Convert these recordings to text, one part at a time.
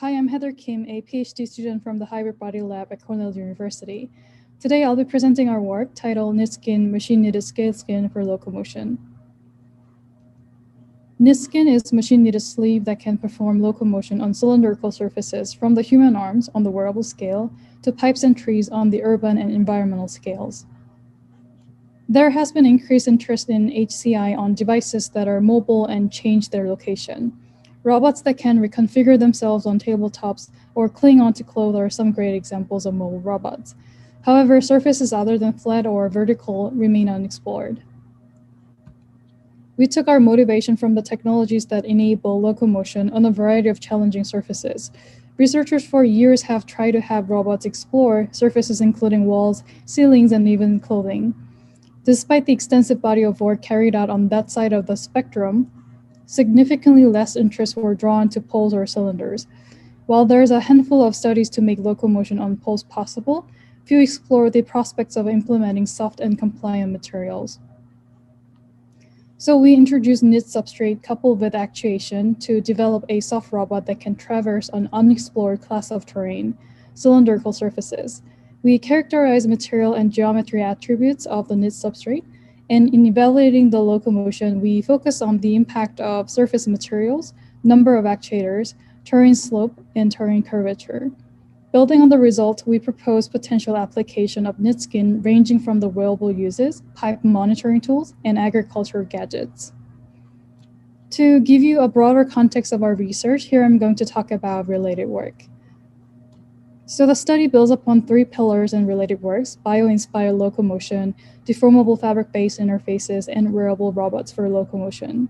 Hi, I'm Heather Kim, a PhD student from the Hybrid Body Lab at Cornell University. Today, I'll be presenting our work titled KnitSkin Machine-Knitted Scale Skin for Locomotion. KnitSkin is machine-knitted sleeve that can perform locomotion on cylindrical surfaces from the human arms on the wearable scale to pipes and trees on the urban and environmental scales. There has been increased interest in HCI on devices that are mobile and change their location. Robots that can reconfigure themselves on tabletops or cling onto clothes are some great examples of mobile robots. However, surfaces other than flat or vertical remain unexplored. We took our motivation from the technologies that enable locomotion on a variety of challenging surfaces. Researchers for years have tried to have robots explore surfaces including walls, ceilings, and even clothing. Despite the extensive body of work carried out on that side of the spectrum, significantly less interest were drawn to poles or cylinders. While there's a handful of studies to make locomotion on poles possible, few explore the prospects of implementing soft and compliant materials. So we introduced knit substrate coupled with actuation to develop a soft robot that can traverse an unexplored class of terrain, cylindrical surfaces. We characterize material and geometry attributes of the knit substrate, and in evaluating the locomotion, we focus on the impact of surface materials, number of actuators, terrain slope, and terrain curvature. Building on the result, we propose potential application of KnitSkin ranging from the wearable uses, pipe monitoring tools, and agricultural gadgets. To give you a broader context of our research, here I'm going to talk about related work. So the study builds upon three pillars in related works: bio-inspired locomotion, deformable fabric-based interfaces, and wearable robots for locomotion.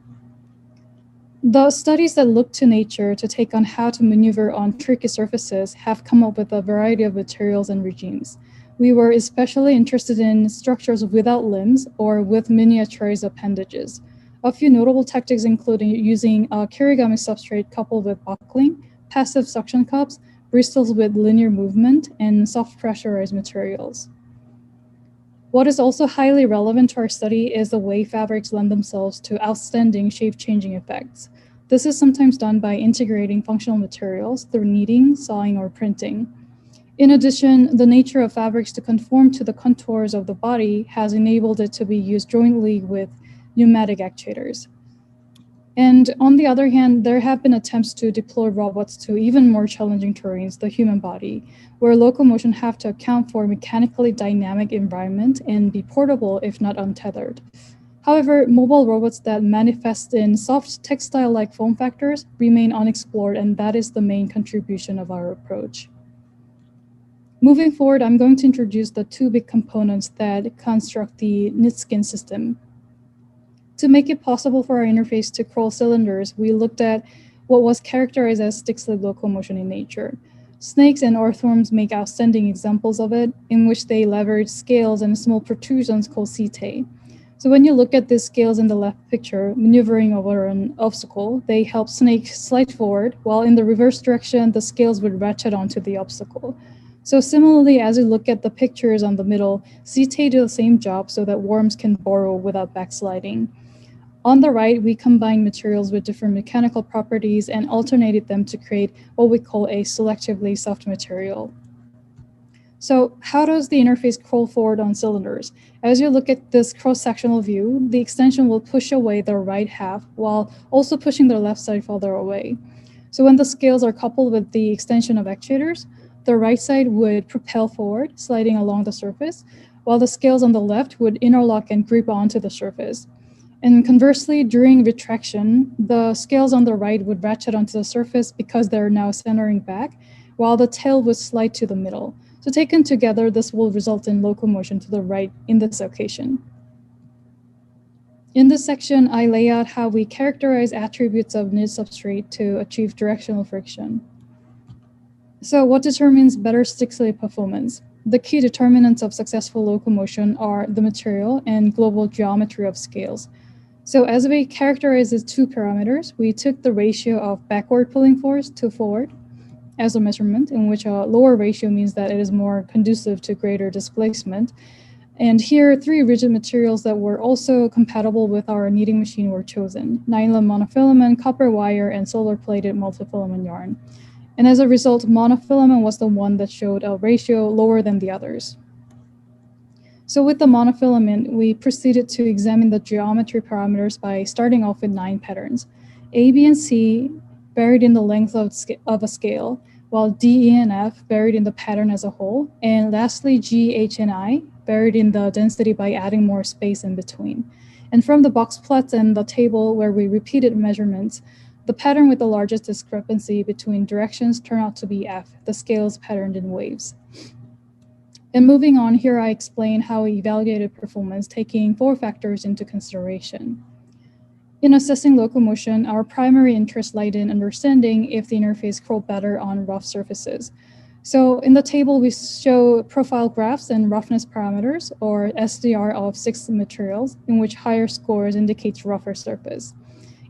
The studies that look to nature to take on how to maneuver on tricky surfaces have come up with a variety of materials and regimes. We were especially interested in structures without limbs or with miniaturized appendages. A few notable tactics include using a kirigami substrate coupled with buckling, passive suction cups, bristles with linear movement, and soft pressurized materials. What is also highly relevant to our study is the way fabrics lend themselves to outstanding shape-changing effects. This is sometimes done by integrating functional materials through kneading, sawing, or printing. In addition, the nature of fabrics to conform to the contours of the body has enabled it to be used jointly with pneumatic actuators. And on the other hand, there have been attempts to deploy robots to even more challenging terrains, the human body, where locomotion have to account for mechanically dynamic environment and be portable if not untethered. However, mobile robots that manifest in soft textile-like form factors remain unexplored, and that is the main contribution of our approach. Moving forward, I'm going to introduce the two big components that construct the KnitSkin system. To make it possible for our interface to crawl cylinders, we looked at what was characterized as stick-slip locomotion in nature. Snakes and earthworms make outstanding examples of it, in which they leverage scales and small protrusions called setae. So when you look at these scales in the left picture, maneuvering over an obstacle, they help snakes slide forward, while in the reverse direction, the scales would ratchet onto the obstacle. So similarly, as you look at the pictures on the middle, setae do the same job so that worms can burrow without backsliding. On the right, we combine materials with different mechanical properties and alternated them to create what we call a selectively soft material. So how does the interface crawl forward on cylinders? As you look at this cross-sectional view, the extension will push away the right half while also pushing the left side further away. So when the scales are coupled with the extension of actuators, the right side would propel forward, sliding along the surface, while the scales on the left would interlock and grip onto the surface. And conversely, during retraction, the scales on the right would ratchet onto the surface because they're now centering back, while the tail would slide to the middle. So taken together, this will result in locomotion to the right in this occasion. In this section, I lay out how we characterize attributes of knit substrate to achieve directional friction. So what determines better stick-slip performance? The key determinants of successful locomotion are the material and global geometry of scales. So as we characterize these two parameters, we took the ratio of backward pulling force to forward as a measurement, in which a lower ratio means that it is more conducive to greater displacement. And here, three rigid materials that were also compatible with our kneading machine were chosen: nylon monofilament, copper wire, and solar-plated multifilament yarn. And as a result, monofilament was the one that showed a ratio lower than the others. So with the monofilament, we proceeded to examine the geometry parameters by starting off with 9 patterns. A, B, and C varied in the length of a scale, while D, E, and F varied in the pattern as a whole, and lastly, G, H, and I varied in the density by adding more space in between. And from the box plots and the table where we repeated measurements, the pattern with the largest discrepancy between directions turned out to be F, the scales patterned in waves. And moving on, here I explain how we evaluated performance, taking 4 factors into consideration. In assessing locomotion, our primary interest lied in understanding if the interface curled better on rough surfaces. So in the table, we show profile graphs and roughness parameters, or SDR, of 6 materials, in which higher scores indicates rougher surface.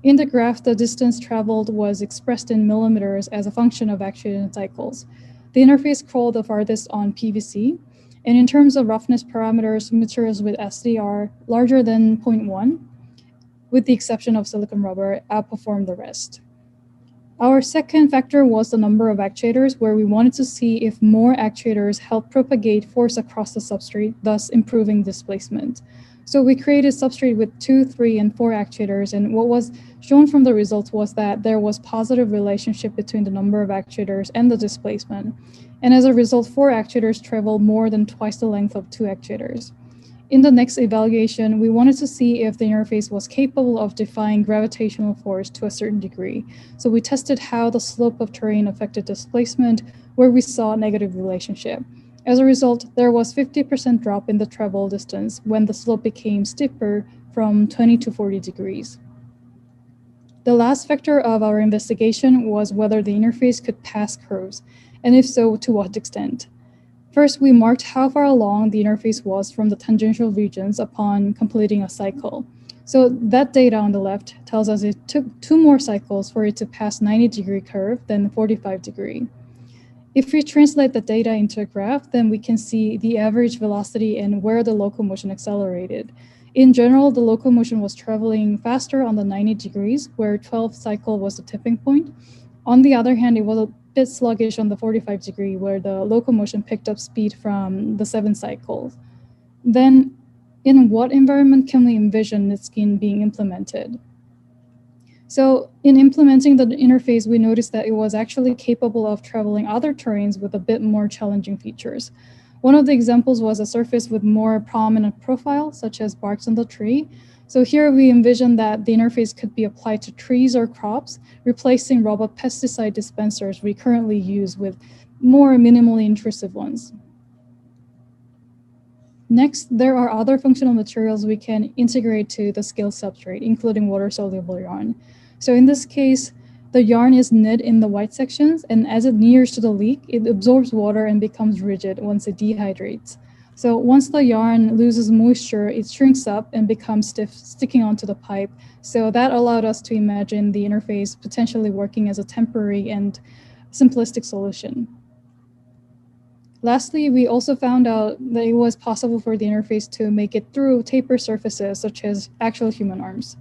In the graph, the distance traveled was expressed in millimeters as a function of actuation cycles. The interface curled the farthest on PVC, and in terms of roughness parameters, materials with SDR larger than 0.1, with the exception of silicon rubber, outperformed the rest. Our second factor was the number of actuators, where we wanted to see if more actuators help propagate force across the substrate, thus improving displacement. So we created substrate with 2, 3, and 4 actuators, and what was shown from the results was that there was positive relationship between the number of actuators and the displacement. And as a result, 4 actuators traveled more than twice the length of 2 actuators. In the next evaluation, we wanted to see if the interface was capable of defying gravitational force to a certain degree. So we tested how the slope of terrain affected displacement, where we saw a negative relationship. As a result, there was 50% drop in the travel distance when the slope became steeper from 20 to 40 degrees. The last factor of our investigation was whether the interface could pass curves, and if so, to what extent. First, we marked how far along the interface was from the tangential regions upon completing a cycle. So that data on the left tells us it took 2 more cycles for it to pass 90-degree curve than 45-degree. If we translate the data into a graph, then we can see the average velocity and where the locomotion accelerated. In general, the locomotion was traveling faster on the 90 degrees, where 12 cycle was the tipping point. On the other hand, it was a bit sluggish on the 45-degree, where the locomotion picked up speed from the 7 cycles. Then, in what environment can we envision KnitSkin being implemented? So in implementing the interface, we noticed that it was actually capable of traveling other terrains with a bit more challenging features. One of the examples was a surface with more prominent profile, such as barks on the tree. So here we envisioned that the interface could be applied to trees or crops, replacing robot pesticide dispensers we currently use with more minimally intrusive ones. Next, there are other functional materials we can integrate to the scale substrate, including water-soluble yarn. So in this case, the yarn is knit in the white sections, and as it nears to the leak, it absorbs water and becomes rigid once it dehydrates. So once the yarn loses moisture, it shrinks up and becomes stiff, sticking onto the pipe. So that allowed us to imagine the interface potentially working as a temporary and simplistic solution. Lastly, we also found out that it was possible for the interface to make it through taper surfaces, such as actual human arms.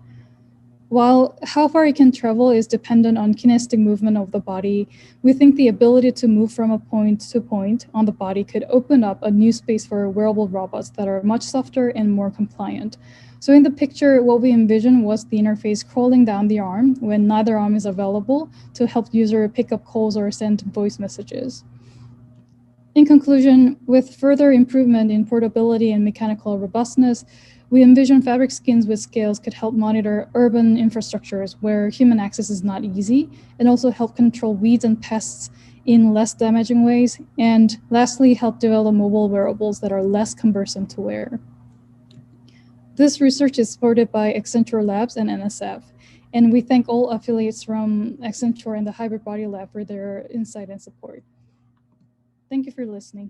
While how far it can travel is dependent on kinetic movement of the body, we think the ability to move from a point to point on the body could open up a new space for wearable robots that are much softer and more compliant. So in the picture, what we envisioned was the interface crawling down the arm when neither arm is available to help user pick up calls or send voice messages. In conclusion, with further improvement in portability and mechanical robustness, we envision fabric skins with scales could help monitor urban infrastructures where human access is not easy, and also help control weeds and pests in less damaging ways, and lastly, help develop mobile wearables that are less cumbersome to wear. This research is supported by Accenture Labs and NSF, and we thank all affiliates from Accenture and the Hybrid Body Lab for their insight and support. Thank you for listening.